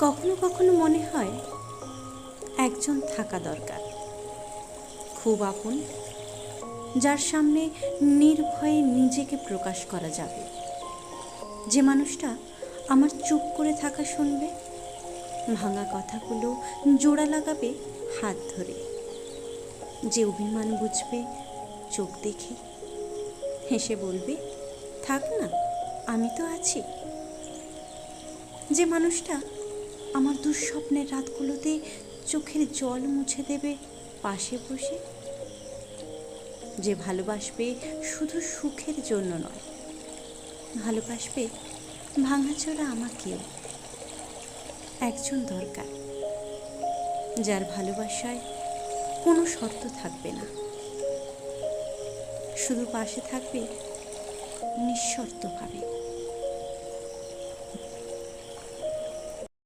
কখনো কখনো মনে হয় একজন থাকা দরকার, খুব আপন, যার সামনে নির্ভয়ে নিজেকে প্রকাশ করা যাবে, যে মানুষটা আমার চুপ করে থাকা শুনবে, ভাঙা কথাগুলো জোড়া লাগাবে হাত ধরে, যে অভিমান বুঝবে চোখ দেখে, হেসে বলবে থাক না, আমি তো আছি, যে মানুষটা আমার দুঃস্বপ্নের রাতগুলোতে চোখের জল মুছে দেবে পাশে বসে, যে ভালোবাসবে শুধু সুখের জন্য নয়, ভালোবাসবে ভাঙাচোরা আমাকেও। একজন দরকার, যার ভালোবাসায় কোনো শর্ত থাকবে না, শুধু পাশে থাকবে নিঃশর্তভাবে।